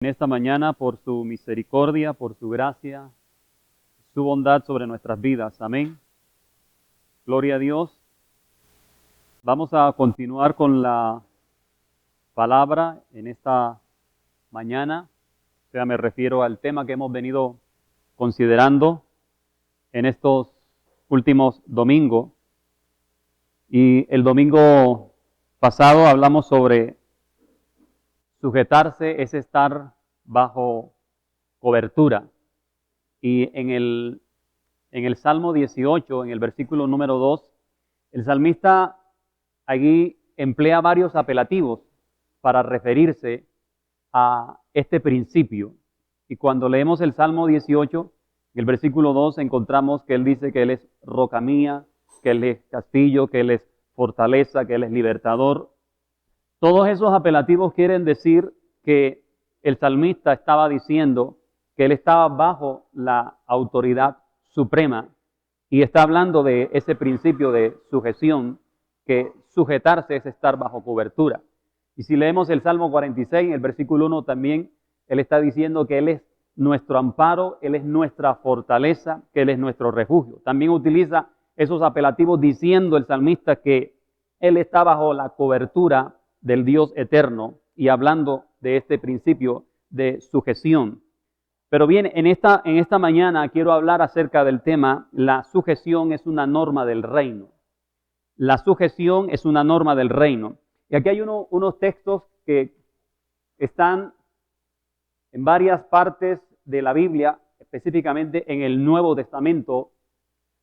En esta mañana por su misericordia, por su gracia, su bondad sobre nuestras vidas. Amén. Gloria a Dios. Vamos a continuar con la palabra en esta mañana. O sea, me refiero al tema que hemos venido considerando en estos últimos domingos. Y el domingo pasado hablamos sobre sujetarse es estar bajo cobertura. Y en el Salmo 18, en el versículo número 2, el salmista allí emplea varios apelativos para referirse a este principio. Y cuando leemos el Salmo 18, en el versículo 2 encontramos que él dice que él es roca mía, que él es castillo, que él es fortaleza, que él es libertador. Todos esos apelativos quieren decir que el salmista estaba diciendo que él estaba bajo la autoridad suprema y está hablando de ese principio de sujeción, que sujetarse es estar bajo cobertura. Y si leemos el Salmo 46, en el versículo 1 también, él está diciendo que él es nuestro amparo, él es nuestra fortaleza, que él es nuestro refugio. También utiliza esos apelativos diciendo el salmista que él está bajo la cobertura del Dios eterno y hablando de este principio de sujeción. Pero bien, en esta mañana quiero hablar acerca del tema, la sujeción es una norma del reino. La sujeción es una norma del reino. Y aquí hay unos textos que están en varias partes de la Biblia, específicamente en el Nuevo Testamento.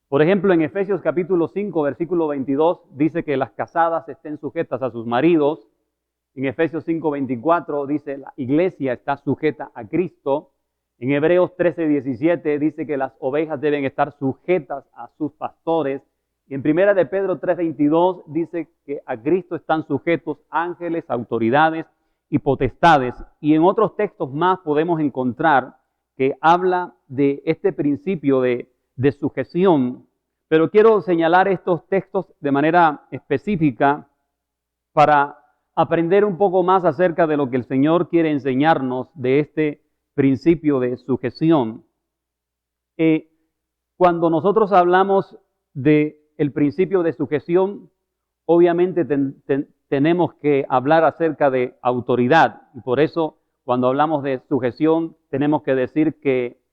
Por ejemplo, en Efesios capítulo 5, versículo 22, dice que las casadas estén sujetas a sus maridos. En Efesios 5, 24 dice la iglesia está sujeta a Cristo. En Hebreos 13, 17 dice que las ovejas deben estar sujetas a sus pastores. Y en Primera de Pedro 3, 22 dice que a Cristo están sujetos ángeles, autoridades y potestades. Y en otros textos más podemos encontrar que habla de este principio de sujeción. Pero quiero señalar estos textos de manera específica para aprender un poco más acerca de lo que el Señor quiere enseñarnos de este principio de sujeción. Cuando nosotros hablamos del principio de sujeción, obviamente tenemos que hablar acerca de autoridad. Y por eso, cuando hablamos de sujeción, tenemos que decir que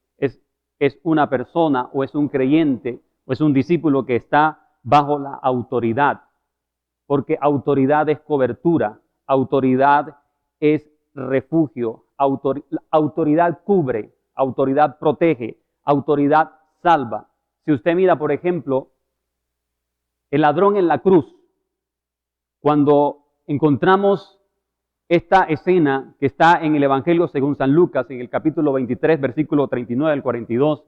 es una persona o es un creyente o es un discípulo que está bajo la autoridad. Porque autoridad es cobertura, autoridad es refugio, autoridad cubre, autoridad protege, autoridad salva. Si usted mira, por ejemplo, el ladrón en la cruz, cuando encontramos esta escena que está en el Evangelio según San Lucas, en el capítulo 23, versículo 39 al 42,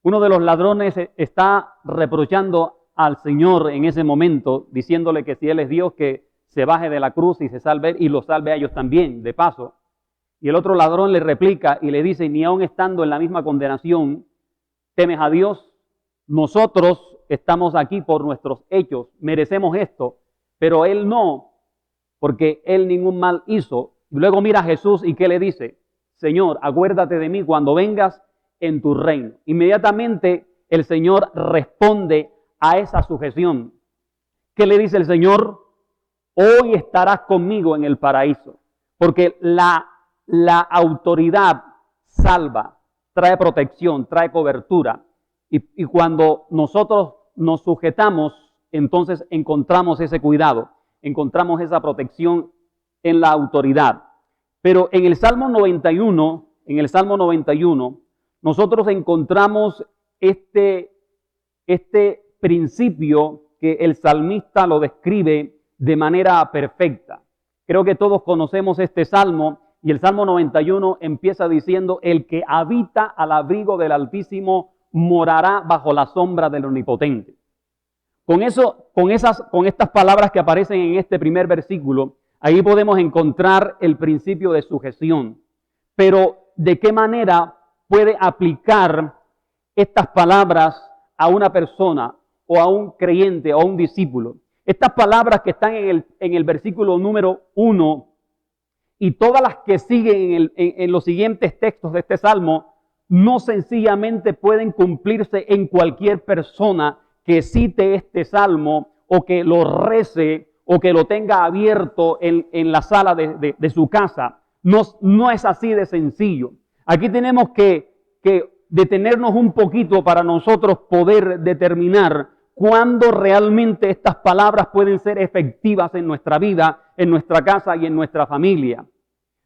uno de los ladrones está reprochando al Señor en ese momento, diciéndole que si Él es Dios, que se baje de la cruz y se salve y los salve a ellos también, de paso. Y el otro ladrón le replica y le dice, ni aun estando en la misma condenación, temes a Dios. Nosotros estamos aquí por nuestros hechos, merecemos esto, pero Él no, porque Él ningún mal hizo. Y luego mira a Jesús y ¿qué le dice? Señor, acuérdate de mí cuando vengas en tu reino. Inmediatamente el Señor responde a esa sujeción. ¿Qué le dice el Señor? Hoy estarás conmigo en el paraíso. Porque la autoridad salva, trae protección, trae cobertura. Y cuando nosotros nos sujetamos, entonces encontramos ese cuidado, encontramos esa protección en la autoridad. Pero en el Salmo 91, nosotros encontramos este principio que el salmista lo describe de manera perfecta. Creo que todos conocemos este salmo y el Salmo 91 empieza diciendo, el que habita al abrigo del Altísimo morará bajo la sombra del Omnipotente. Con estas palabras que aparecen en este primer versículo, ahí podemos encontrar el principio de sujeción. Pero, ¿de qué manera puede aplicar estas palabras a una persona o a un creyente o a un discípulo? Estas palabras que están en el versículo número 1 y todas las que siguen en los siguientes textos de este salmo, no sencillamente pueden cumplirse en cualquier persona que cite este salmo o que lo rece o que lo tenga abierto en la sala de su casa. No es así de sencillo. Aquí tenemos que detenernos un poquito para nosotros poder determinar cuándo realmente estas palabras pueden ser efectivas en nuestra vida, en nuestra casa y en nuestra familia.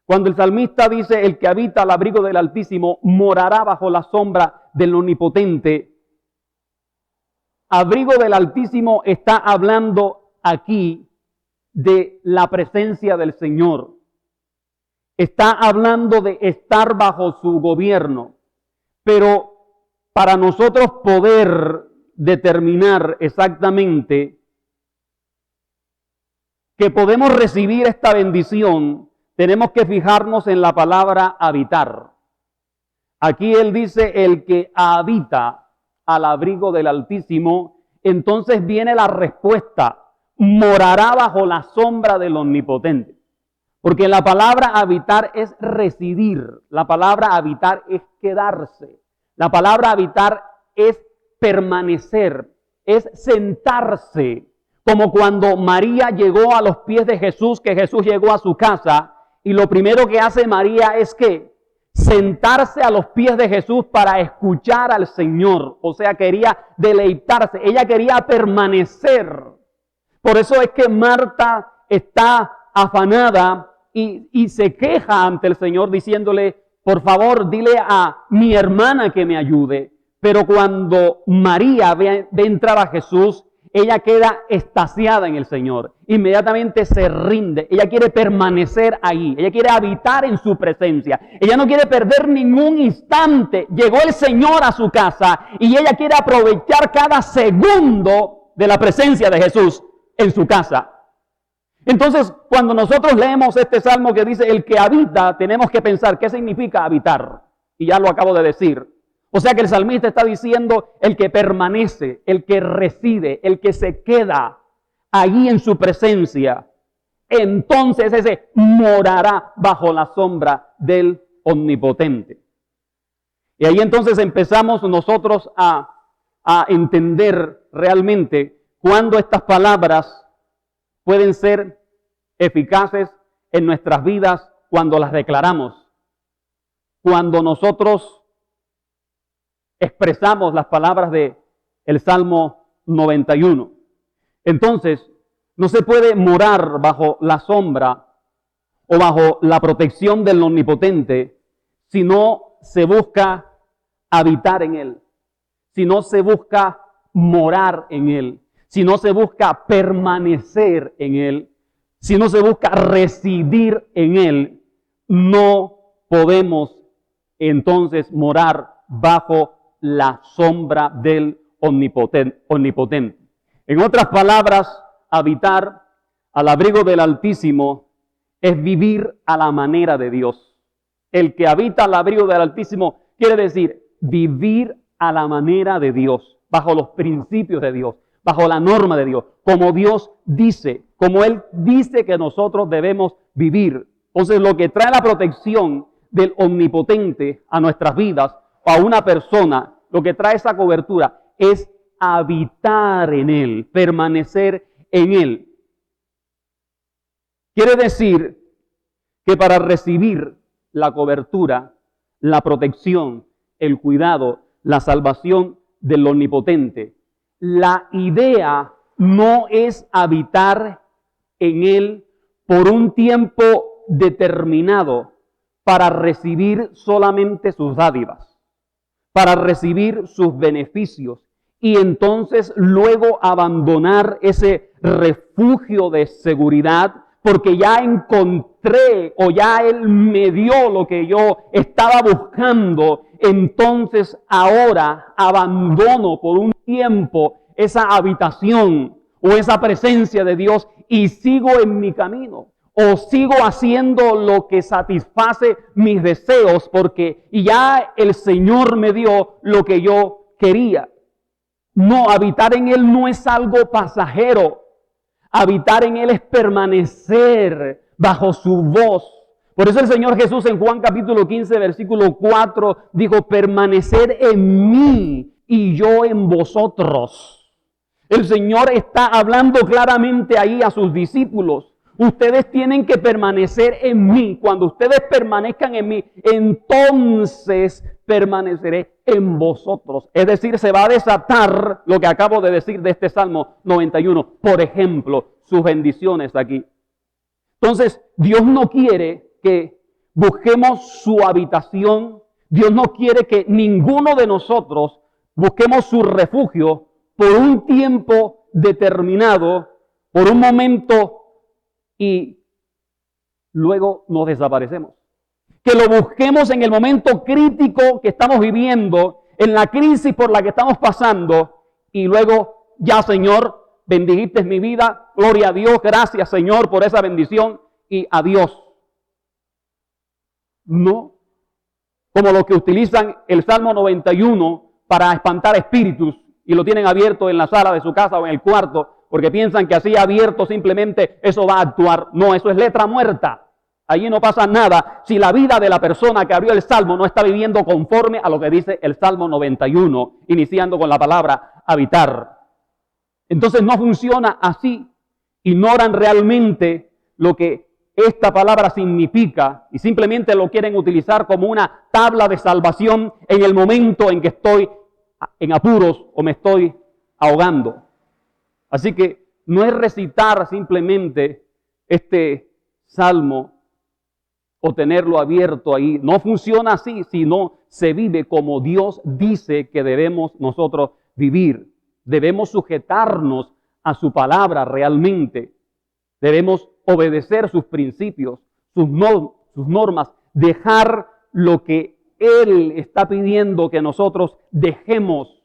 Cuando el salmista dice, el que habita al abrigo del Altísimo morará bajo la sombra del Omnipotente. Abrigo del Altísimo está hablando aquí de la presencia del Señor. Está hablando de estar bajo su gobierno. Pero para nosotros poder determinar exactamente que podemos recibir esta bendición, tenemos que fijarnos en la palabra habitar. Aquí él dice, el que habita al abrigo del Altísimo, entonces viene la respuesta, morará bajo la sombra del Omnipotente. Porque la palabra habitar es residir, la palabra habitar es quedarse, la palabra habitar es permanecer, es sentarse, como cuando María llegó a los pies de Jesús, que Jesús llegó a su casa, y lo primero que hace María es que sentarse a los pies de Jesús para escuchar al Señor. O sea, quería deleitarse, ella quería permanecer. Por eso es que Marta está afanada y se queja ante el Señor diciéndole, por favor, dile a mi hermana que me ayude. Pero cuando María ve entrar a Jesús, ella queda extasiada en el Señor. Inmediatamente se rinde. Ella quiere permanecer ahí. Ella quiere habitar en su presencia. Ella no quiere perder ningún instante. Llegó el Señor a su casa y ella quiere aprovechar cada segundo de la presencia de Jesús en su casa. Entonces, cuando nosotros leemos este salmo que dice el que habita, tenemos que pensar qué significa habitar. Y ya lo acabo de decir. O sea que el salmista está diciendo el que permanece, el que reside, el que se queda allí en su presencia. Entonces ese morará bajo la sombra del Omnipotente. Y ahí entonces empezamos nosotros a entender realmente cuándo estas palabras pueden ser eficaces en nuestras vidas cuando las declaramos. Cuando nosotros expresamos las palabras de el Salmo 91. Entonces, no se puede morar bajo la sombra o bajo la protección del Omnipotente si no se busca habitar en Él, si no se busca morar en Él, si no se busca permanecer en Él, si no se busca residir en Él, no podemos entonces morar bajo la sombra del Omnipotente. En otras palabras, habitar al abrigo del Altísimo es vivir a la manera de Dios. El que habita al abrigo del Altísimo quiere decir vivir a la manera de Dios, bajo los principios de Dios, bajo la norma de Dios, como Dios dice, como Él dice que nosotros debemos vivir. Entonces, lo que trae la protección del Omnipotente a nuestras vidas o a una persona, lo que trae esa cobertura es habitar en Él, permanecer en Él. Quiere decir que para recibir la cobertura, la protección, el cuidado, la salvación del Omnipotente, la idea no es habitar en Él por un tiempo determinado para recibir solamente sus dádivas, para recibir sus beneficios y entonces luego abandonar ese refugio de seguridad porque ya encontré o ya Él me dio lo que yo estaba buscando. Entonces ahora abandono por un tiempo esa habitación o esa presencia de Dios y sigo en mi camino. O sigo haciendo lo que satisface mis deseos porque ya el Señor me dio lo que yo quería. No, habitar en Él no es algo pasajero. Habitar en Él es permanecer bajo su voz, Por eso el Señor Jesús en Juan capítulo 15, versículo 4, dijo, permaneced en mí y yo en vosotros. El Señor está hablando claramente ahí a sus discípulos. Ustedes tienen que permanecer en mí. Cuando ustedes permanezcan en mí, entonces permaneceré en vosotros. Es decir, se va a desatar lo que acabo de decir de este Salmo 91. Por ejemplo, sus bendiciones aquí. Entonces, Dios no quiere que busquemos su habitación. Dios no quiere que ninguno de nosotros busquemos su refugio por un tiempo determinado, por un momento, y luego nos desaparecemos. Que lo busquemos en el momento crítico que estamos viviendo, en la crisis por la que estamos pasando, y luego, ya Señor, bendijiste mi vida, gloria a Dios, gracias Señor por esa bendición, y adiós. No, como los que utilizan el Salmo 91 para espantar espíritus y lo tienen abierto en la sala de su casa o en el cuarto porque piensan que así abierto simplemente eso va a actuar. No, eso es letra muerta. Allí no pasa nada si la vida de la persona que abrió el Salmo no está viviendo conforme a lo que dice el Salmo 91, iniciando con la palabra habitar. Entonces no funciona así. Ignoran realmente lo que esta palabra significa y simplemente lo quieren utilizar como una tabla de salvación en el momento en que estoy en apuros o me estoy ahogando. Así que no es recitar simplemente este salmo o tenerlo abierto ahí. No funciona así, sino se vive como Dios dice que debemos nosotros vivir. Debemos sujetarnos a su palabra realmente. Debemos obedecer sus principios, sus normas, dejar lo que Él está pidiendo que nosotros dejemos,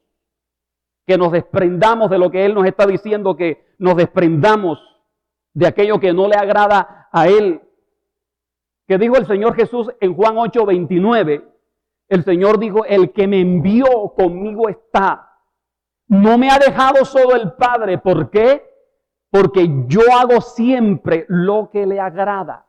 que nos desprendamos de lo que Él nos está diciendo, que nos desprendamos de aquello que no le agrada a Él. Que dijo el Señor Jesús en Juan 8:29, el Señor dijo, el que me envió conmigo está. No me ha dejado solo el Padre. ¿Por qué? Porque yo hago siempre lo que le agrada.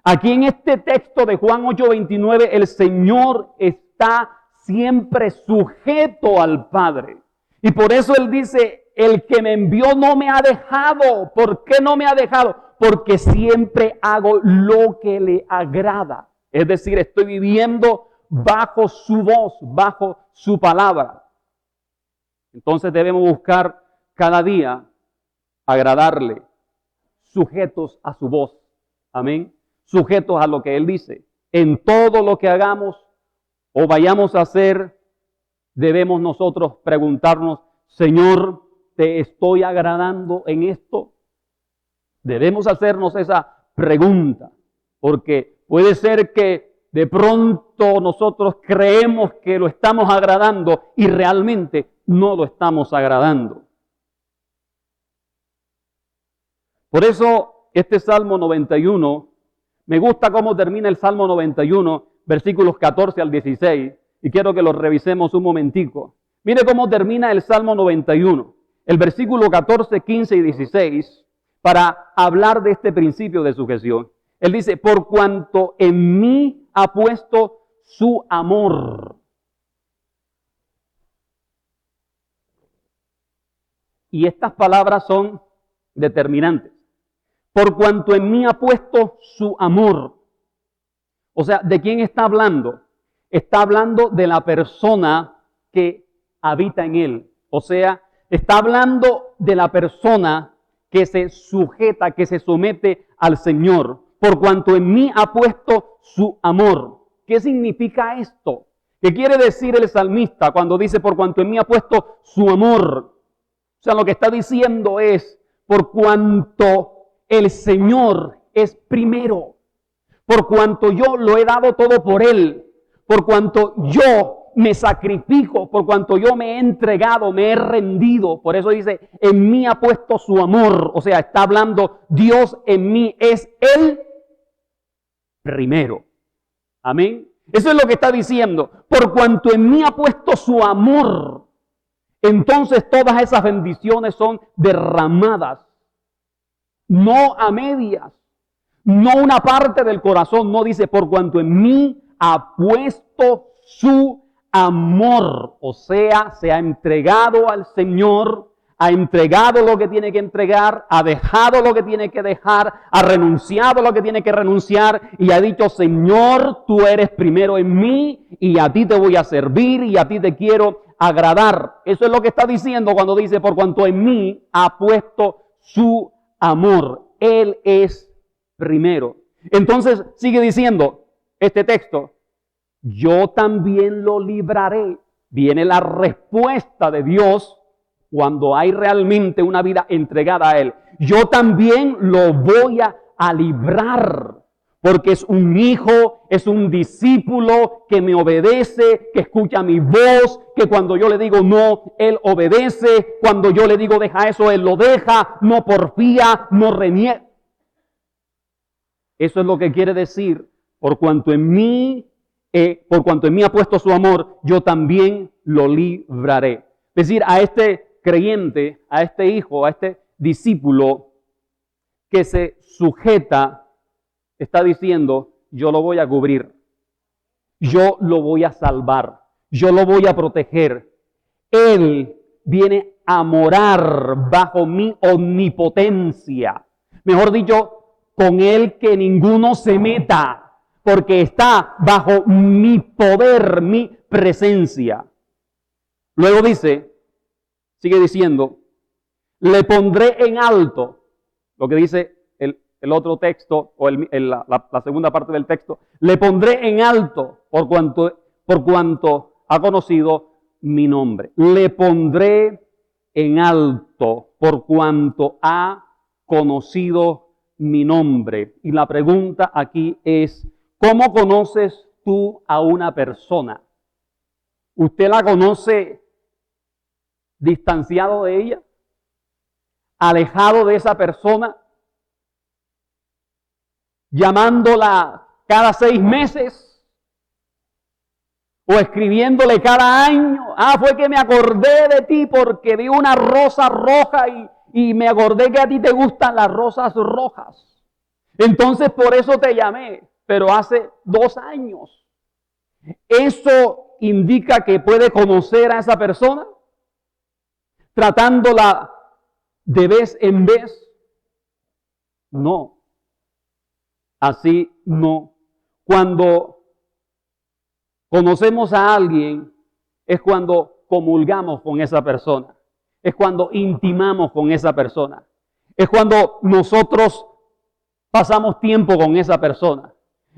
Aquí en este texto de Juan 8:29, el Señor está siempre sujeto al Padre. Y por eso Él dice, el que me envió no me ha dejado. ¿Por qué no me ha dejado? Porque siempre hago lo que le agrada. Es decir, estoy viviendo bajo su voz, bajo su palabra. Entonces debemos buscar cada día agradarle, sujetos a su voz. Amén. Sujetos a lo que Él dice. En todo lo que hagamos o vayamos a hacer, debemos nosotros preguntarnos, Señor, ¿te estoy agradando en esto? Debemos hacernos esa pregunta, porque puede ser que de pronto nosotros creemos que lo estamos agradando y realmente no lo estamos agradando. Por eso este Salmo 91, me gusta cómo termina el Salmo 91, versículos 14 al 16, y quiero que lo revisemos un momentico. Mire cómo termina el Salmo 91, el versículo 14, 15 y 16, para hablar de este principio de sujeción. Él dice, por cuanto en mí ha puesto su amor. Y estas palabras son determinantes. Por cuanto en mí ha puesto su amor. O sea, ¿de quién está hablando? Está hablando de la persona que habita en él. O sea, está hablando de la persona que se sujeta, que se somete al Señor. Por cuanto en mí ha puesto su amor. ¿Qué significa esto? ¿Qué quiere decir el salmista cuando dice por cuanto en mí ha puesto su amor? O sea, lo que está diciendo es por cuanto el Señor es primero, por cuanto yo lo he dado todo por Él, por cuanto yo me sacrifico, por cuanto yo me he entregado, me he rendido. Por eso dice, en mí ha puesto su amor. O sea, está hablando, Dios en mí es el primero. Amén. Eso es lo que está diciendo. Por cuanto en mí ha puesto su amor, entonces todas esas bendiciones son derramadas. No a medias, No una parte del corazón, no dice por cuanto en mí ha puesto su amor. O sea, se ha entregado al Señor, ha entregado lo que tiene que entregar, ha dejado lo que tiene que dejar, ha renunciado lo que tiene que renunciar y ha dicho, Señor, tú eres primero en mí y a ti te voy a servir y a ti te quiero agradar. Eso es lo que está diciendo cuando dice, por cuanto en mí ha puesto su amor. Él es primero. Entonces sigue diciendo este texto, yo también lo libraré. Viene la respuesta de Dios cuando hay realmente una vida entregada a Él. Yo también lo voy a librar. Porque es un hijo, es un discípulo que me obedece, que escucha mi voz, que cuando yo le digo no, Él obedece. Cuando yo le digo deja eso, Él lo deja, no porfía, no reniega. Eso es lo que quiere decir, por cuanto en mí ha puesto su amor, yo también lo libraré. Es decir, a este creyente, a este hijo, a este discípulo que se sujeta, está diciendo, yo lo voy a cubrir, yo lo voy a salvar, yo lo voy a proteger. Él viene a morar bajo mi omnipotencia. Mejor dicho, con Él que ninguno se meta, porque está bajo mi poder, mi presencia. Luego dice, sigue diciendo, le pondré en alto, lo que dice el otro texto, o la segunda parte del texto, le pondré en alto por cuanto ha conocido mi nombre. Le pondré en alto por cuanto ha conocido mi nombre. Y la pregunta aquí es, ¿cómo conoces tú a una persona? ¿Usted la conoce distanciado de ella? ¿Alejado de esa persona? ¿Llamándola cada 6 meses? ¿O escribiéndole cada año? Fue que me acordé de ti porque vi una rosa roja y me acordé que a ti te gustan las rosas rojas. Entonces por eso te llamé, pero hace 2 años. ¿Eso indica que puede conocer a esa persona? ¿Tratándola de vez en vez? No. Así no. Cuando conocemos a alguien es cuando comulgamos con esa persona. Es cuando intimamos con esa persona. Es cuando nosotros pasamos tiempo con esa persona.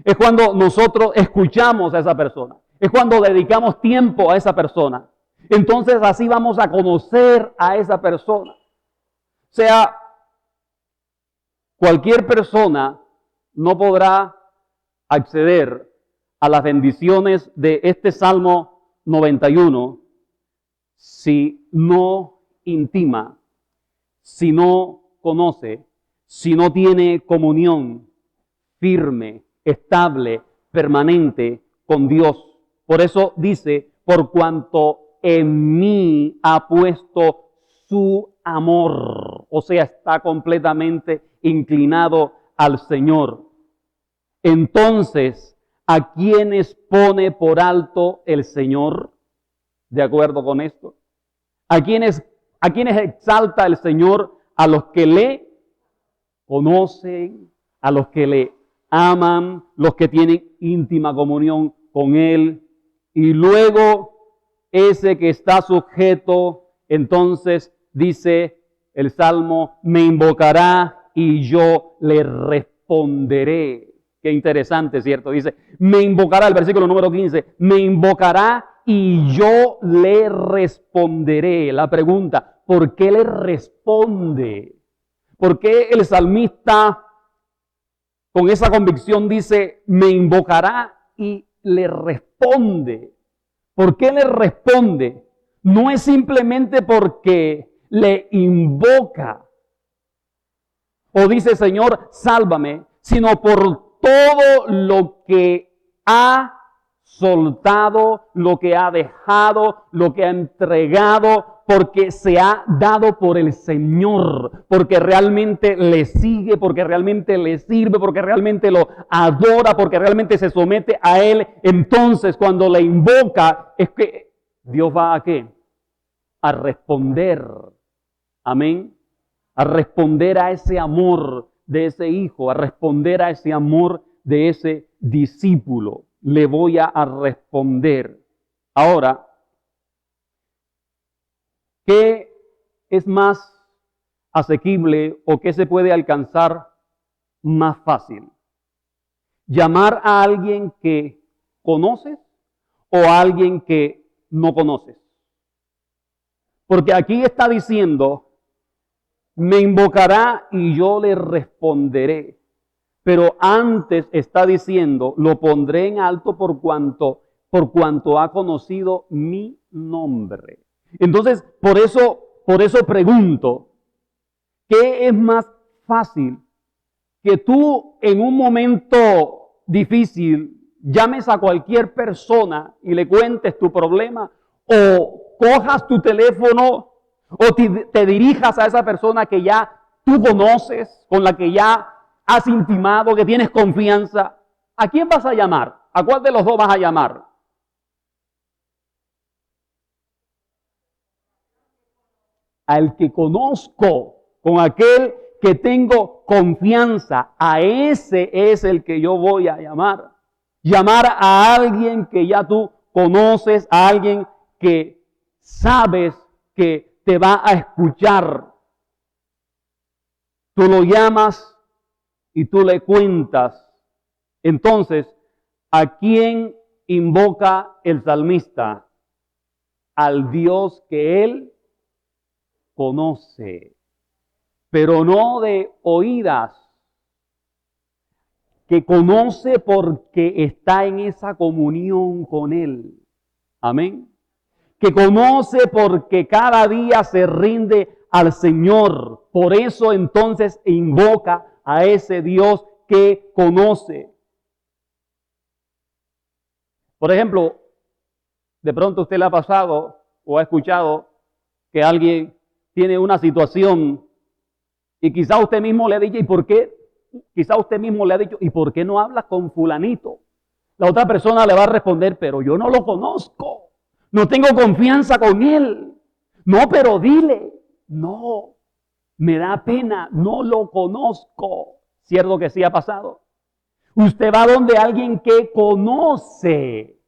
Es cuando nosotros escuchamos a esa persona. Es cuando dedicamos tiempo a esa persona. Entonces así vamos a conocer a esa persona. O sea, cualquier persona no podrá acceder a las bendiciones de este Salmo 91 si no intima, si no conoce, si no tiene comunión firme, estable, permanente con Dios. Por eso dice, por cuanto en mí ha puesto su amor, o sea, está completamente inclinado al Señor. Entonces, ¿a quiénes pone por alto el Señor? De acuerdo con esto. ¿A quiénes exalta el Señor? A los que le conocen, a los que le aman, los que tienen íntima comunión con Él. Y luego, ese que está sujeto, entonces dice el Salmo, me invocará y yo le responderé. Qué interesante, ¿cierto? Dice, me invocará, el versículo número 15, me invocará y yo le responderé. La pregunta, ¿por qué le responde? ¿Por qué el salmista con esa convicción dice, me invocará y le responde? ¿Por qué le responde? No es simplemente porque le invoca o dice, Señor, sálvame, sino por todo lo que ha soltado, lo que ha dejado, lo que ha entregado porque se ha dado por el Señor, porque realmente le sigue, porque realmente le sirve, porque realmente lo adora, porque realmente se somete a Él. Entonces, cuando le invoca, es que Dios va a ¿qué? A responder. Amén. A responder a ese amor de ese hijo, a responder a ese amor de ese discípulo. Le voy a responder. Ahora, ¿qué es más asequible o qué se puede alcanzar más fácil? ¿Llamar a alguien que conoces o a alguien que no conoces? Porque aquí está diciendo, me invocará y yo le responderé. Pero antes está diciendo, lo pondré en alto por cuanto ha conocido mi nombre. Entonces, por eso pregunto, ¿qué es más fácil? Que tú en un momento difícil llames a cualquier persona y le cuentes tu problema, o cojas tu teléfono o te dirijas a esa persona que ya tú conoces, con la que ya has intimado, que tienes confianza. ¿A quién vas a llamar? ¿A cuál de los dos vas a llamar? Al que conozco, con aquel que tengo confianza, a ese es el que yo voy a llamar. Llamar a alguien que ya tú conoces, a alguien que sabes que te va a escuchar. Tú lo llamas y tú le cuentas. Entonces, ¿a quién invoca el salmista? Al Dios que él conoce, pero no de oídas, que conoce porque está en esa comunión con Él. Amén. Que conoce porque cada día se rinde al Señor. Por eso entonces invoca a ese Dios que conoce. Por ejemplo, de pronto usted le ha pasado o ha escuchado que alguien tiene una situación y quizá usted mismo le ha dicho, ¿y por qué? Quizá usted mismo le ha dicho, ¿y por qué no hablas con fulanito? La otra persona le va a responder, pero yo no lo conozco. No tengo confianza con él. No, pero dile. No, me da pena, no lo conozco. ¿Cierto que sí ha pasado? Usted va donde alguien que conoce,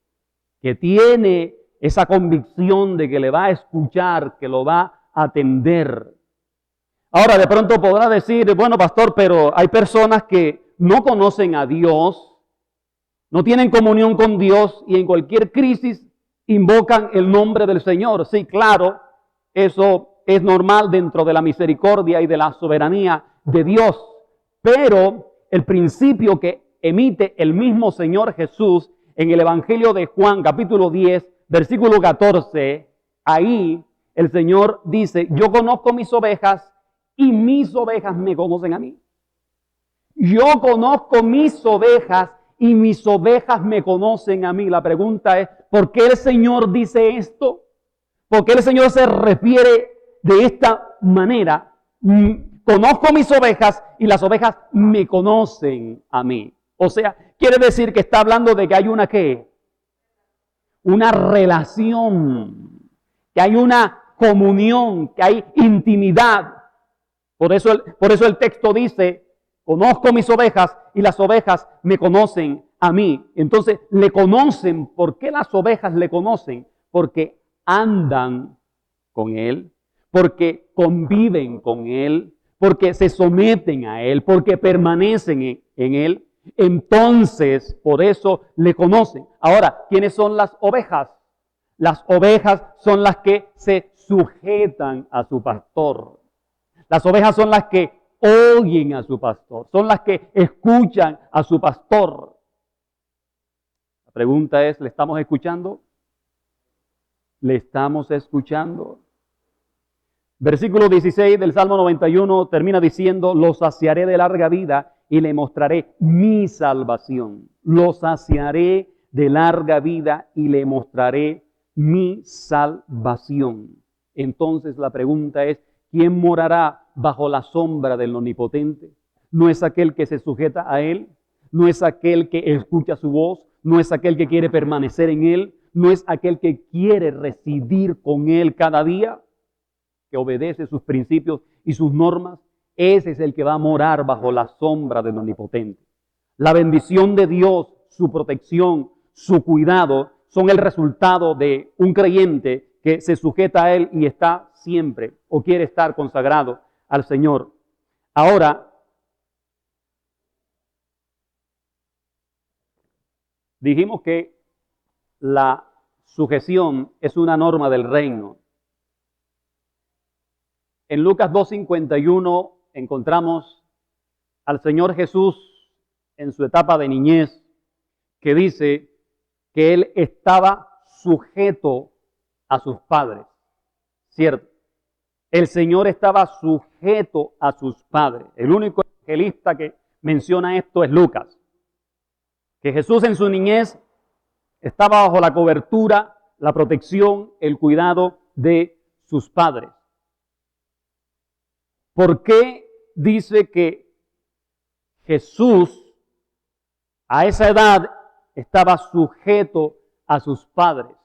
que tiene esa convicción de que le va a escuchar, que lo va a atender. Ahora, de pronto podrá decir, bueno, pastor, pero hay personas que no conocen a Dios, no tienen comunión con Dios y en cualquier crisis invocan el nombre del Señor. Sí, claro, eso es normal dentro de la misericordia y de la soberanía de Dios. Pero el principio que emite el mismo Señor Jesús en el Evangelio de Juan, capítulo 10, versículo 14, ahí el Señor dice, yo conozco mis ovejas y mis ovejas me conocen a mí. Yo conozco mis ovejas y mis ovejas me conocen a mí. La pregunta es, ¿por qué el Señor dice esto? ¿Por qué el Señor se refiere de esta manera? Conozco mis ovejas y las ovejas me conocen a mí. O sea, quiere decir que está hablando de que hay una ¿qué? Una relación, que hay una comunión, que hay intimidad. Por eso el texto dice, conozco mis ovejas y las ovejas me conocen a mí. Entonces, le conocen. ¿Por qué las ovejas le conocen? Porque andan con Él, porque conviven con Él, porque se someten a Él, porque permanecen en Él. Entonces, por eso le conocen. Ahora, ¿quiénes son las ovejas? Las ovejas son las que se sujetan a su pastor. Las ovejas son las que oyen a su pastor, son las que escuchan a su pastor. La pregunta es, ¿le estamos escuchando? ¿Le estamos escuchando? Versículo 16 del Salmo 91 termina diciendo, los saciaré de larga vida y le mostraré mi salvación. Los saciaré de larga vida y le mostraré mi salvación. Entonces la pregunta es, ¿quién morará bajo la sombra del Omnipotente? ¿No es aquel que se sujeta a Él? ¿No es aquel que escucha su voz? ¿No es aquel que quiere permanecer en Él? ¿No es aquel que quiere residir con Él cada día? Que obedece sus principios y sus normas. Ese es el que va a morar bajo la sombra del Omnipotente. La bendición de Dios, su protección, su cuidado, son el resultado de un creyente que se sujeta a Él y está siempre o quiere estar consagrado al Señor. Ahora, dijimos que la sujeción es una norma del reino. En Lucas 2:51 encontramos al Señor Jesús en su etapa de niñez, que dice que Él estaba sujeto a sus padres. ¿Cierto? El Señor estaba sujeto a sus padres. El único evangelista que menciona esto es Lucas. Que Jesús en su niñez estaba bajo la cobertura, la protección, el cuidado de sus padres. ¿Por qué dice que Jesús a esa edad estaba sujeto a sus padres?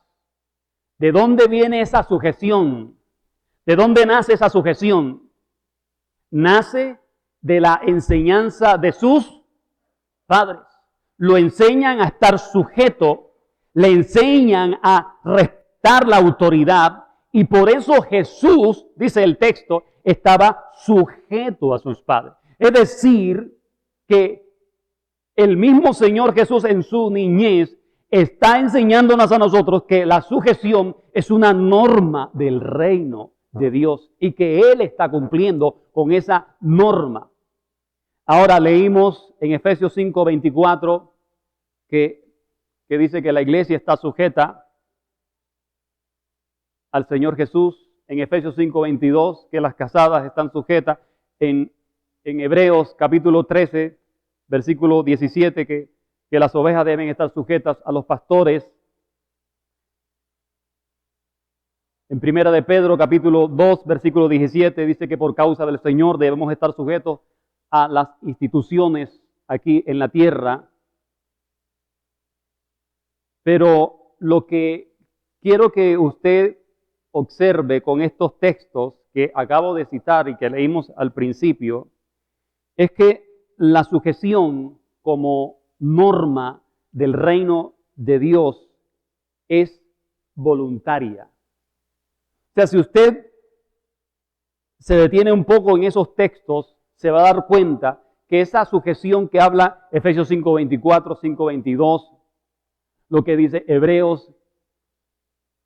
¿De dónde viene esa sujeción? ¿De dónde nace esa sujeción? Nace de la enseñanza de sus padres. Lo enseñan a estar sujeto, le enseñan a respetar la autoridad y por eso Jesús, dice el texto, estaba sujeto a sus padres. Es decir, que el mismo Señor Jesús en su niñez está enseñándonos a nosotros que la sujeción es una norma del reino de Dios y que Él está cumpliendo con esa norma. Ahora leímos en Efesios 5:24 que dice que la iglesia está sujeta al Señor Jesús. En Efesios 5:22 que las casadas están sujetas. En Hebreos capítulo 13, versículo 17 que las ovejas deben estar sujetas a los pastores. En Primera de Pedro capítulo 2, versículo 17 dice que por causa del Señor debemos estar sujetos a las instituciones aquí en la tierra. Pero lo que quiero que usted observe con estos textos que acabo de citar y que leímos al principio, es que la sujeción como norma del reino de Dios es voluntaria. O sea, si usted se detiene un poco en esos textos, se va a dar cuenta que esa sujeción que habla Efesios 5:24, 5:22, lo que dice Hebreos,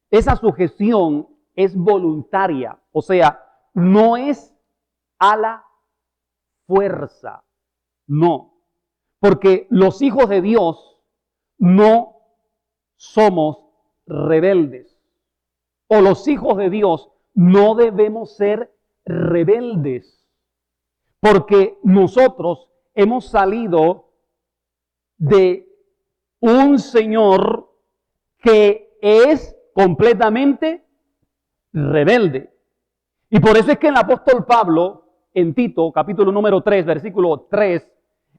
esa sujeción es voluntaria, o sea, no es a la fuerza, no, porque los hijos de Dios no somos rebeldes, o los hijos de Dios no debemos ser rebeldes, porque nosotros hemos salido de un Señor que es completamente rebelde. Y por eso es que el apóstol Pablo, en Tito, capítulo número 3, versículo 3,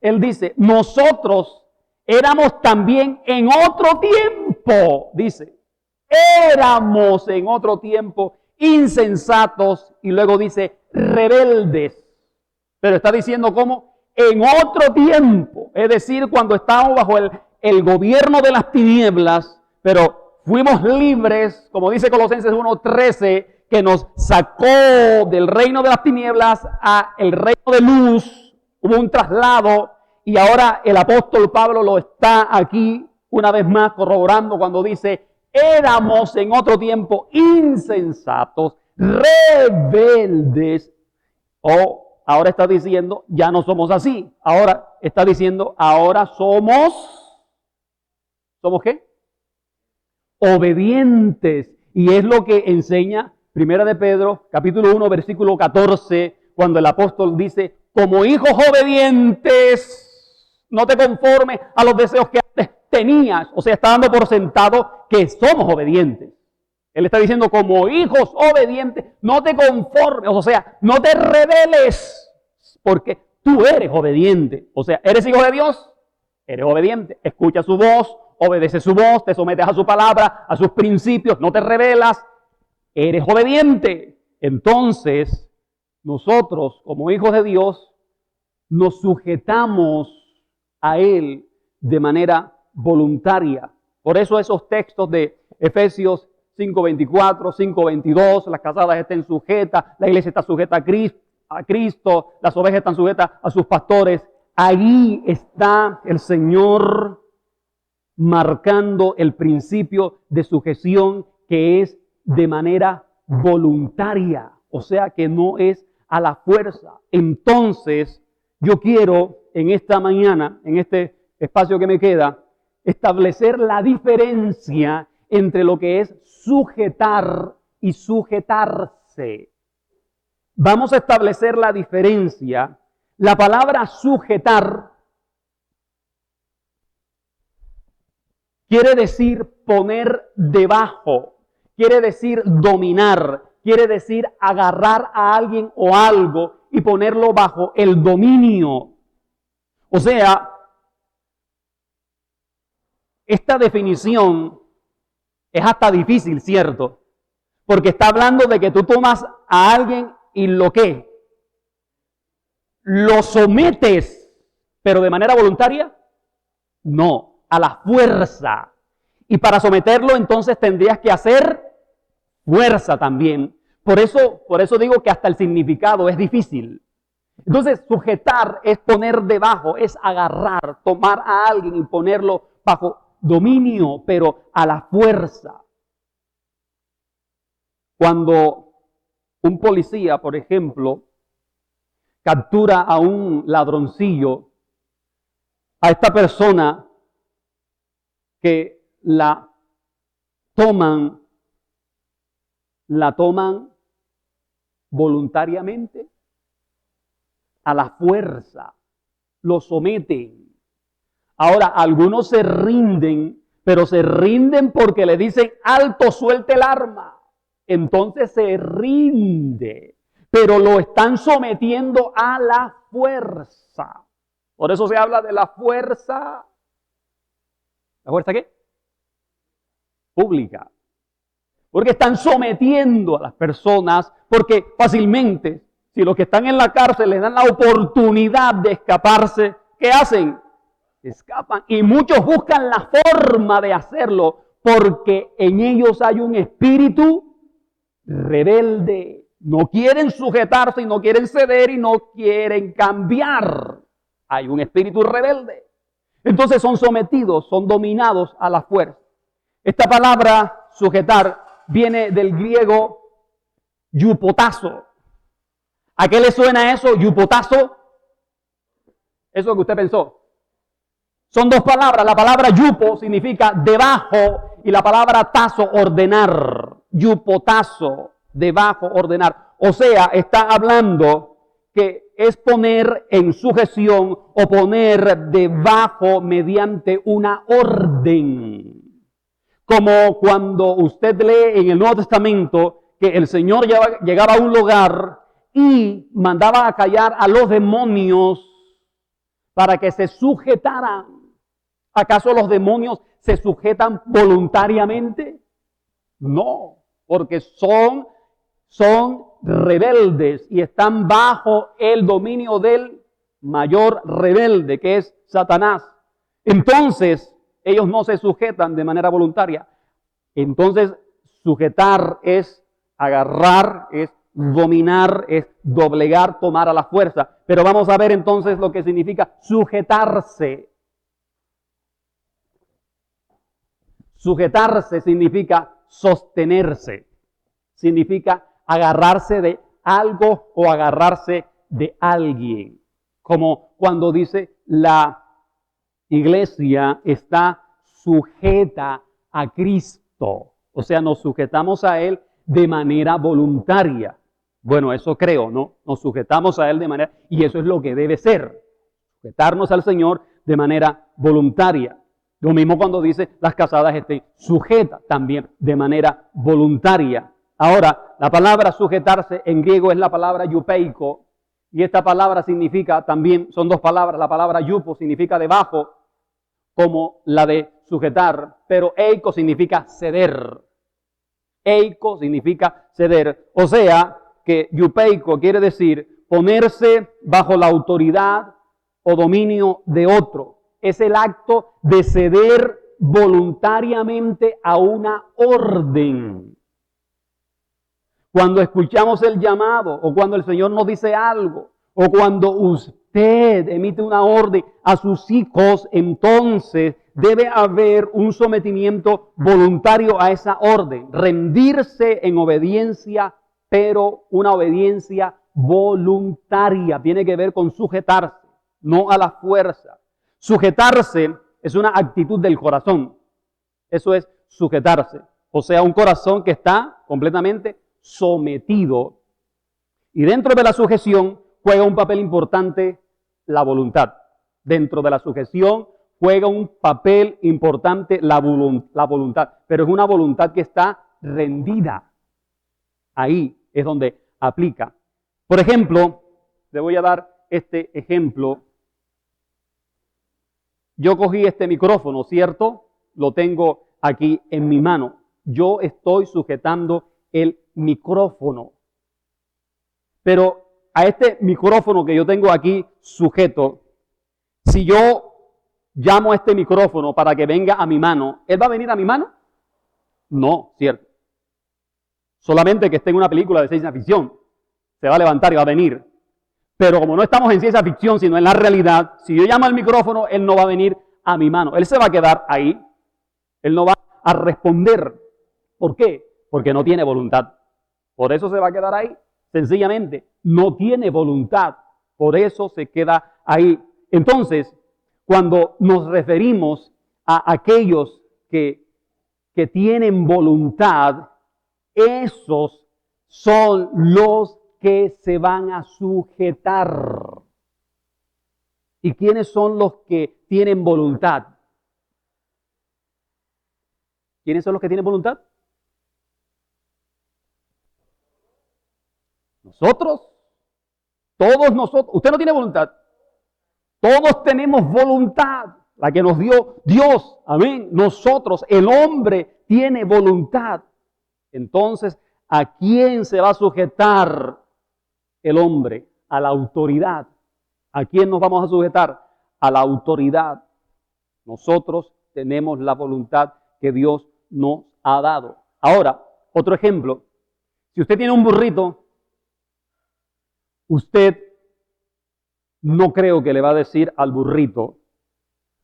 él dice, nosotros éramos también en otro tiempo, dice, éramos en otro tiempo insensatos, y luego dice rebeldes. Pero está diciendo ¿cómo? En otro tiempo, es decir, cuando estábamos bajo el gobierno de las tinieblas, pero fuimos libres, como dice Colosenses 1:13, que nos sacó del reino de las tinieblas a el reino de luz. Hubo un traslado y ahora el apóstol Pablo lo está aquí una vez más corroborando cuando dice, éramos en otro tiempo insensatos, rebeldes. Ahora está diciendo, ya no somos así. Ahora está diciendo, ahora somos, ¿somos qué? Obedientes. Y es lo que enseña Primera de Pedro, capítulo 1, versículo 14, cuando el apóstol dice, como hijos obedientes, no te conformes a los deseos que antes tenías. O sea, está dando por sentado que somos obedientes. Él está diciendo, como hijos obedientes, no te conformes, o sea, no te rebeles, porque tú eres obediente. O sea, ¿eres hijo de Dios? Eres obediente. Escucha su voz, obedece su voz, te sometes a su palabra, a sus principios, no te rebelas. Eres obediente. Entonces, nosotros, como hijos de Dios, nos sujetamos a Él de manera voluntaria. Por eso esos textos de Efesios 5:24, 5:22, las casadas estén sujetas, la iglesia está sujeta a Cristo, las ovejas están sujetas a sus pastores. Ahí está el Señor marcando el principio de sujeción, que es de manera voluntaria, o sea que no es a la fuerza. Entonces, yo quiero en esta mañana, en este espacio que me queda, establecer la diferencia entre lo que es sujetar y sujetarse. Vamos a establecer la diferencia. La palabra sujetar quiere decir poner debajo, quiere decir dominar, quiere decir agarrar a alguien o algo y ponerlo bajo el dominio. O sea, esta definición es hasta difícil, ¿cierto? Porque está hablando de que tú tomas a alguien y lo que lo sometes, pero de manera voluntaria, no, a la fuerza. Y para someterlo entonces tendrías que hacer fuerza también. Por eso digo que hasta el significado es difícil. Entonces, sujetar es poner debajo, es agarrar, tomar a alguien y ponerlo bajo dominio, pero a la fuerza. Cuando un policía, por ejemplo, captura a un ladroncillo, a esta persona que la toman voluntariamente, a la fuerza, lo someten. Ahora, algunos se rinden, pero se rinden porque le dicen, alto, suelte el arma. Entonces se rinde, pero lo están sometiendo a la fuerza. Por eso se habla de la fuerza. ¿La fuerza qué? Pública. Porque están sometiendo a las personas, porque fácilmente, si los que están en la cárcel les dan la oportunidad de escaparse, ¿qué hacen? Escapan. Y muchos buscan la forma de hacerlo, porque en ellos hay un espíritu rebelde. No quieren sujetarse y no quieren ceder y no quieren cambiar. Hay un espíritu rebelde. Entonces son sometidos, son dominados a la fuerza. Esta palabra sujetar viene del griego yupotazo. ¿A qué le suena eso? Yupotazo. Eso que usted pensó. Son dos palabras. La palabra yupo significa debajo y la palabra tazo, ordenar. Yupotazo, debajo, ordenar. O sea, está hablando que es poner en sujeción o poner debajo mediante una orden. Como cuando usted lee en el Nuevo Testamento que el Señor llegaba a un lugar y mandaba a callar a los demonios para que se sujetaran. ¿Acaso los demonios se sujetan voluntariamente? No, porque son rebeldes y están bajo el dominio del mayor rebelde, que es Satanás. Entonces, ellos no se sujetan de manera voluntaria. Entonces, sujetar es agarrar, es dominar, es doblegar, tomar a la fuerza. Pero vamos a ver entonces lo que significa sujetarse. Sujetarse significa sostenerse, significa agarrarse de algo o agarrarse de alguien. Como cuando dice la iglesia está sujeta a Cristo. O sea, nos sujetamos a Él de manera voluntaria. Bueno, eso creo, ¿no? Nos sujetamos a Él de manera, y eso es lo que debe ser. Sujetarnos al Señor de manera voluntaria. Lo mismo cuando dice las casadas estén sujetas también de manera voluntaria. Ahora, la palabra sujetarse en griego es la palabra yupeiko, y esta palabra significa también, son dos palabras, la palabra yupo significa debajo, como la de sujetar, pero eiko significa ceder. Eiko significa ceder, o sea que yupeiko quiere decir ponerse bajo la autoridad o dominio de otro. Es el acto de ceder voluntariamente a una orden. Cuando escuchamos el llamado o cuando el Señor nos dice algo o cuando usted emite una orden a sus hijos, entonces debe haber un sometimiento voluntario a esa orden. Rendirse en obediencia, pero una obediencia voluntaria. Tiene que ver con sujetarse, no a la fuerza. Sujetarse es una actitud del corazón. Eso es sujetarse. O sea, un corazón que está completamente sometido. Y dentro de la sujeción juega un papel importante la voluntad. Dentro de la sujeción juega un papel importante la voluntad. Pero es una voluntad que está rendida. Ahí es donde aplica. Por ejemplo, le voy a dar este ejemplo. Yo cogí este micrófono, ¿cierto? Lo tengo aquí en mi mano. Yo estoy sujetando el micrófono. Pero a este micrófono que yo tengo aquí sujeto, si yo llamo a este micrófono para que venga a mi mano, ¿él va a venir a mi mano? No, ¿cierto? Solamente que esté en una película de ciencia ficción, se va a levantar y va a venir. Pero como no estamos en ciencia ficción, sino en la realidad, si yo llamo al micrófono, él no va a venir a mi mano. Él se va a quedar ahí. Él no va a responder. ¿Por qué? Porque no tiene voluntad. Por eso se va a quedar ahí. Sencillamente, no tiene voluntad. Por eso se queda ahí. Entonces, cuando nos referimos a aquellos que tienen voluntad, esos son los que se van a sujetar. ¿Y quiénes son los que tienen voluntad? ¿Quiénes son los que tienen voluntad? Nosotros. Todos nosotros. Usted no tiene voluntad. Todos tenemos voluntad. La que nos dio Dios. Amén. Nosotros, el hombre, tiene voluntad. Entonces, ¿a quién se va a sujetar el hombre? A la autoridad. ¿A quién nos vamos a sujetar? A la autoridad. Nosotros tenemos la voluntad que Dios nos ha dado. Ahora, otro ejemplo. Si usted tiene un burrito, usted no creo que le va a decir al burrito,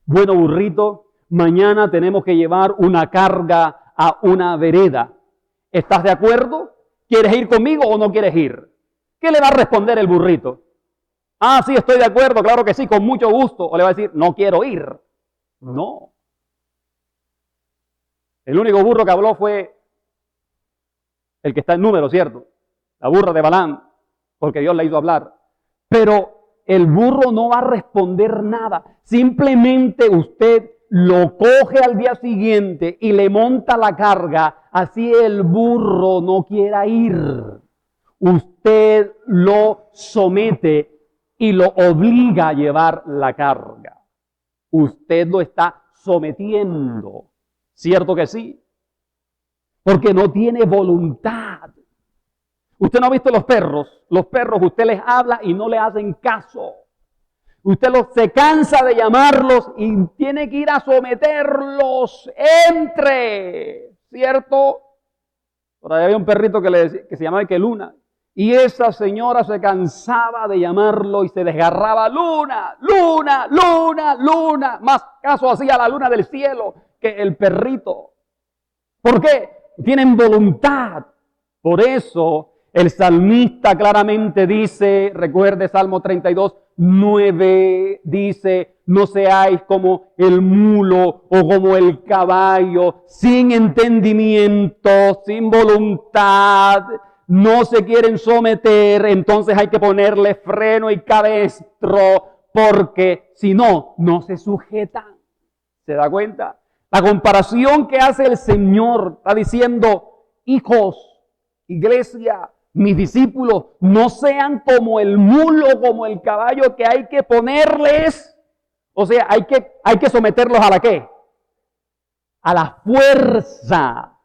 bueno, burrito, mañana tenemos que llevar una carga a una vereda. ¿Estás de acuerdo? ¿Quieres ir conmigo o no quieres ir? ¿Qué le va a responder el burrito? Ah, sí, estoy de acuerdo, claro que sí, con mucho gusto. O le va a decir, no quiero ir. No. El único burro que habló fue el que está en número, ¿cierto? La burra de Balaam, porque Dios le hizo hablar. Pero el burro no va a responder nada. Simplemente usted lo coge al día siguiente y le monta la carga, así el burro no quiera ir. Usted lo somete y lo obliga a llevar la carga. Usted lo está sometiendo. ¿Cierto que sí? Porque no tiene voluntad. Usted no ha visto los perros. Los perros usted les habla y no le hacen caso. Usted se cansa de llamarlos y tiene que ir a someterlos. Entre, ¿cierto? Por ahí había un perrito que se llamaba Luna. Y esa señora se cansaba de llamarlo y se desgarraba. Luna, Luna, Luna, Luna. Más caso hacía la luna del cielo que el perrito. ¿Por qué? Tienen voluntad. Por eso el salmista claramente dice, recuerde Salmo 32, 9, dice, no seáis como el mulo o como el caballo, sin entendimiento, sin voluntad, no se quieren someter, entonces hay que ponerle freno y cabestro, porque si no, no se sujetan. ¿Se da cuenta? La comparación que hace el Señor está diciendo, hijos, iglesia, mis discípulos, no sean como el mulo, como el caballo que hay que ponerles. O sea, hay que someterlos a la ¿qué? A la fuerza.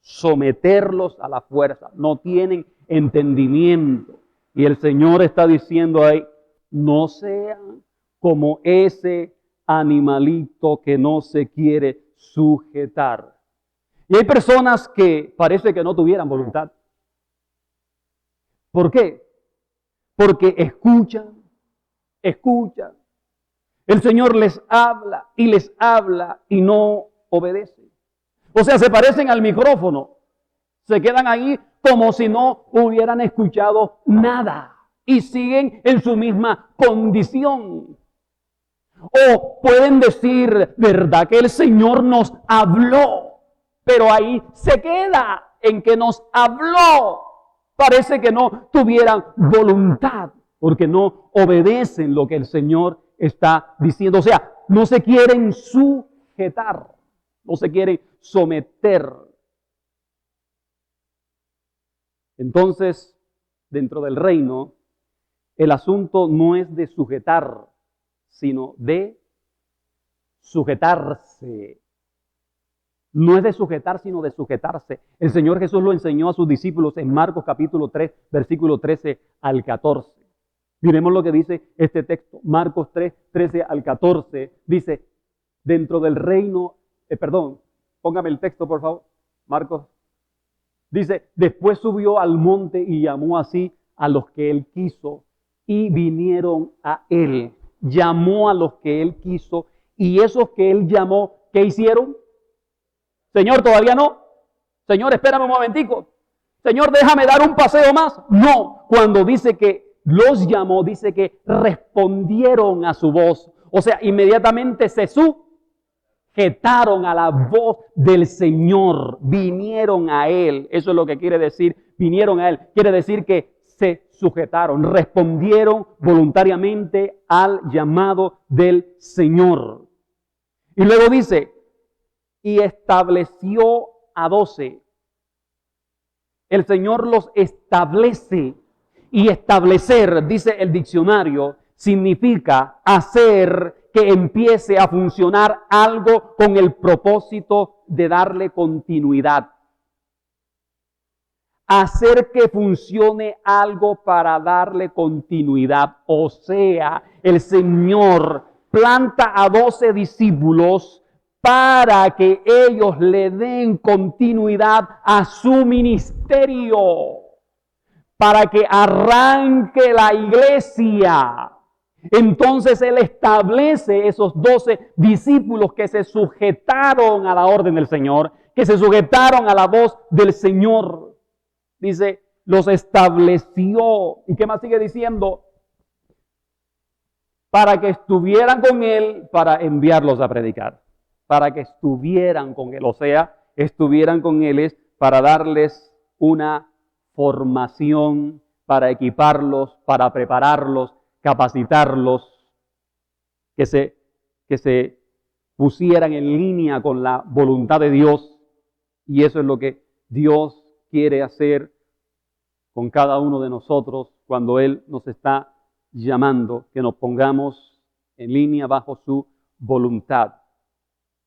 Someterlos a la fuerza. No tienen entendimiento. Y el Señor está diciendo ahí, no sean como ese animalito que no se quiere sujetar. Y hay personas que parece que no tuvieran voluntad. ¿Por qué? Porque escuchan. El Señor les habla y no obedecen. O sea, se parecen al micrófono. Se quedan ahí como si no hubieran escuchado nada. Y siguen en su misma condición. O pueden decir, ¿verdad que el Señor nos habló? Pero ahí se queda en que nos habló. Parece que no tuvieran voluntad, porque no obedecen lo que el Señor está diciendo. O sea, no se quieren sujetar, no se quieren someter. Entonces, dentro del reino, el asunto no es de sujetar, sino de sujetarse. No es de sujetar, sino de sujetarse. El Señor Jesús lo enseñó a sus discípulos en Marcos capítulo 3, versículo 13 al 14. Miremos lo que dice este texto. Marcos 3, 13 al 14. Dice, dentro del reino, póngame el texto por favor. Marcos. Dice, después subió al monte y llamó así a los que él quiso y vinieron a él. Llamó a los que él quiso y esos que él llamó, ¿qué hicieron? Señor, ¿todavía no? Señor, espérame un momentico. Señor, déjame dar un paseo más. No, cuando dice que los llamó, dice que respondieron a su voz. O sea, inmediatamente se sujetaron a la voz del Señor. Vinieron a Él. Eso es lo que quiere decir, vinieron a Él. Quiere decir que se sujetaron, respondieron voluntariamente al llamado del Señor. Y luego dice, y estableció a 12. El Señor los establece. Y establecer, dice el diccionario, significa hacer que empiece a funcionar algo con el propósito de darle continuidad. Hacer que funcione algo para darle continuidad. O sea, el Señor planta a 12 discípulos para que ellos le den continuidad a su ministerio, para que arranque la iglesia. Entonces Él establece esos 12 discípulos que se sujetaron a la orden del Señor, que se sujetaron a la voz del Señor. Dice, los estableció. ¿Y qué más sigue diciendo? Para que estuvieran con Él, para enviarlos a predicar. Para que estuvieran con Él, o sea, estuvieran con Él es para darles una formación, para equiparlos, para prepararlos, capacitarlos, que se pusieran en línea con la voluntad de Dios. Y eso es lo que Dios quiere hacer con cada uno de nosotros cuando Él nos está llamando, que nos pongamos en línea bajo su voluntad.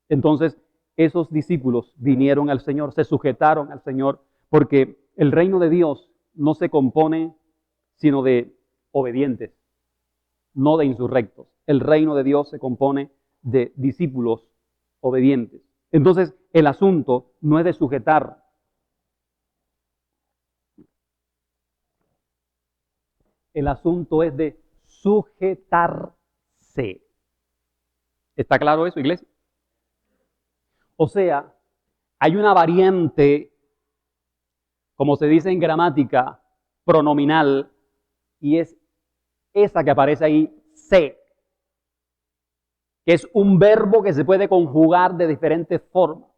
Entonces, esos discípulos vinieron al Señor, se sujetaron al Señor, porque el reino de Dios no se compone sino de obedientes, no de insurrectos. El reino de Dios se compone de discípulos obedientes. Entonces, el asunto no es de sujetar. El asunto es de sujetarse. ¿Está claro eso, iglesia? O sea, hay una variante, como se dice en gramática, pronominal, y es esa que aparece ahí, se, que es un verbo que se puede conjugar de diferentes formas.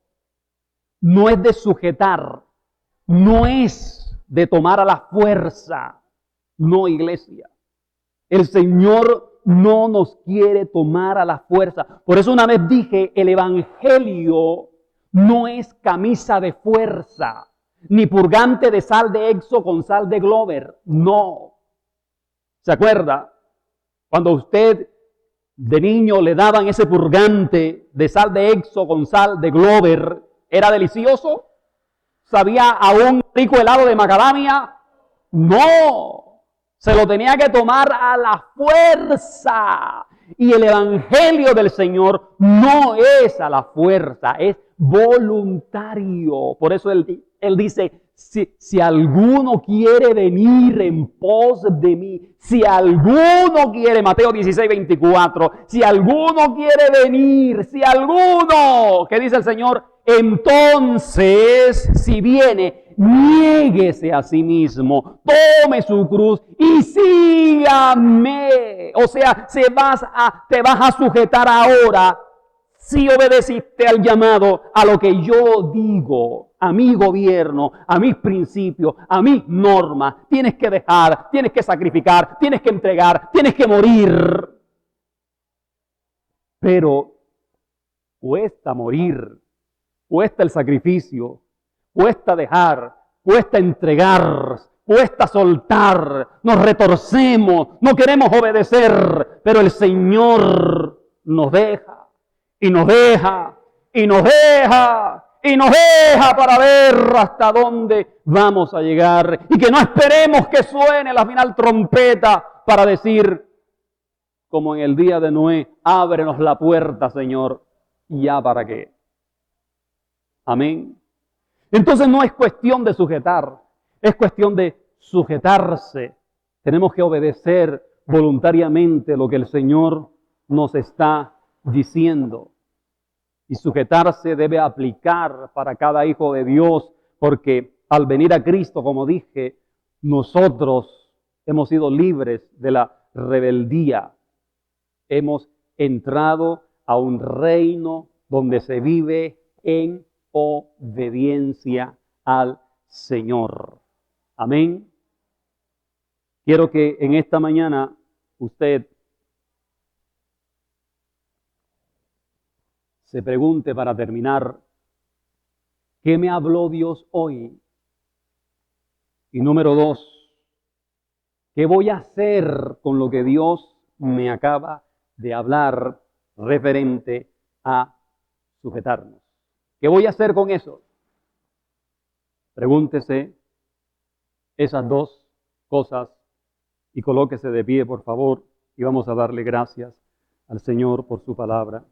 No es de sujetar, no es de tomar a la fuerza, no, iglesia. El Señor no nos quiere tomar a la fuerza. Por eso una vez dije, el evangelio no es camisa de fuerza, ni purgante de sal de Exo con sal de Glover. No. ¿Se acuerda? Cuando usted de niño le daban ese purgante de sal de Exo con sal de Glover, ¿era delicioso? ¿Sabía a un rico helado de macadamia? No. Se lo tenía que tomar a la fuerza. Y el evangelio del Señor no es a la fuerza, es voluntario. Por eso Él dice, si alguno quiere venir en pos de mí, si alguno quiere, Mateo 16:24, si alguno quiere venir, si alguno, ¿qué dice el Señor? Entonces, si viene, niéguese a sí mismo, tome su cruz y sígame. O sea, te vas a sujetar ahora si obedeciste al llamado, a lo que yo digo, a mi gobierno, a mis principios, a mis normas. Tienes que dejar, tienes que sacrificar, tienes que entregar, tienes que morir. Pero cuesta morir, cuesta el sacrificio, cuesta dejar, cuesta entregar, cuesta soltar, nos retorcemos, no queremos obedecer, pero el Señor nos deja. Y nos deja, y nos deja, y nos deja para ver hasta dónde vamos a llegar. Y que no esperemos que suene la final trompeta para decir, como en el día de Noé, ábrenos la puerta, Señor. ¿Y ya para qué? Amén. Entonces no es cuestión de sujetar, es cuestión de sujetarse. Tenemos que obedecer voluntariamente lo que el Señor nos está diciendo. Y sujetarse debe aplicar para cada hijo de Dios, porque al venir a Cristo, como dije, nosotros hemos sido libres de la rebeldía. Hemos entrado a un reino donde se vive en obediencia al Señor. Amén. Quiero que en esta mañana usted se pregunte para terminar, ¿qué me habló Dios hoy? Y número 2, ¿qué voy a hacer con lo que Dios me acaba de hablar referente a sujetarnos? ¿Qué voy a hacer con eso? Pregúntese esas dos cosas y colóquese de pie, por favor, y vamos a darle gracias al Señor por su palabra.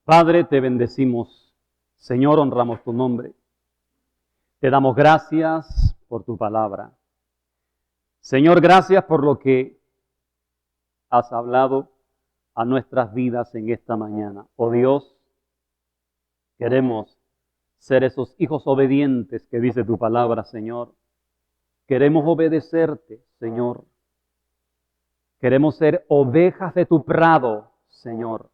Padre, te bendecimos. Señor, honramos tu nombre. Te damos gracias por tu palabra. Señor, gracias por lo que has hablado a nuestras vidas en esta mañana. Oh Dios, queremos ser esos hijos obedientes que dice tu palabra, Señor. Queremos obedecerte, Señor. Queremos ser ovejas de tu prado, Señor.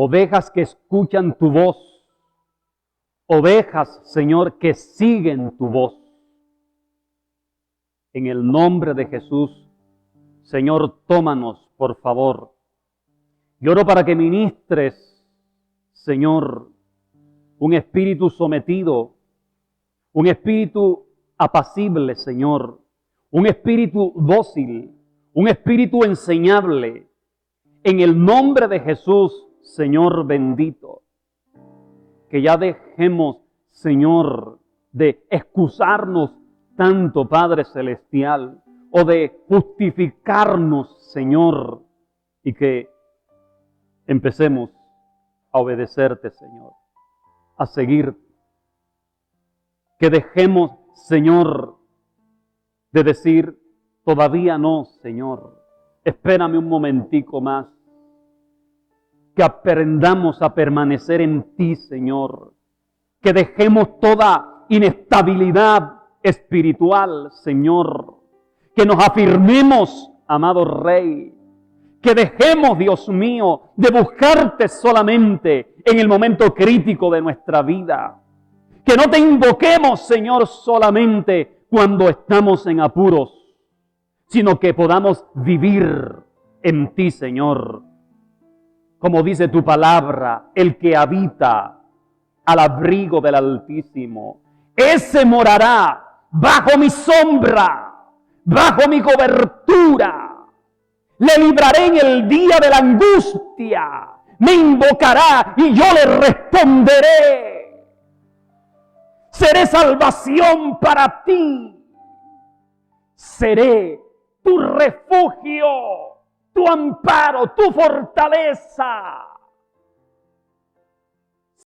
Ovejas que escuchan tu voz. Ovejas, Señor, que siguen tu voz. En el nombre de Jesús, Señor, tómanos, por favor. Yo oro para que ministres, Señor, un espíritu sometido, un espíritu apacible, Señor, un espíritu dócil, un espíritu enseñable. En el nombre de Jesús, Señor bendito, que ya dejemos, Señor, de excusarnos tanto, Padre Celestial, o de justificarnos, Señor, y que empecemos a obedecerte, Señor, a seguirte. Que dejemos, Señor, de decir, todavía no, Señor, espérame un momentico más. Que aprendamos a permanecer en ti, Señor. Que dejemos toda inestabilidad espiritual, Señor. Que nos afirmemos, amado Rey. Que dejemos, Dios mío, de buscarte solamente en el momento crítico de nuestra vida. Que no te invoquemos, Señor, solamente cuando estamos en apuros, sino que podamos vivir en ti, Señor. Como dice tu palabra, el que habita al abrigo del Altísimo, ese morará bajo mi sombra, bajo mi cobertura. Le libraré en el día de la angustia. Me invocará y yo le responderé. Seré salvación para ti. Seré tu refugio, tu amparo, tu fortaleza.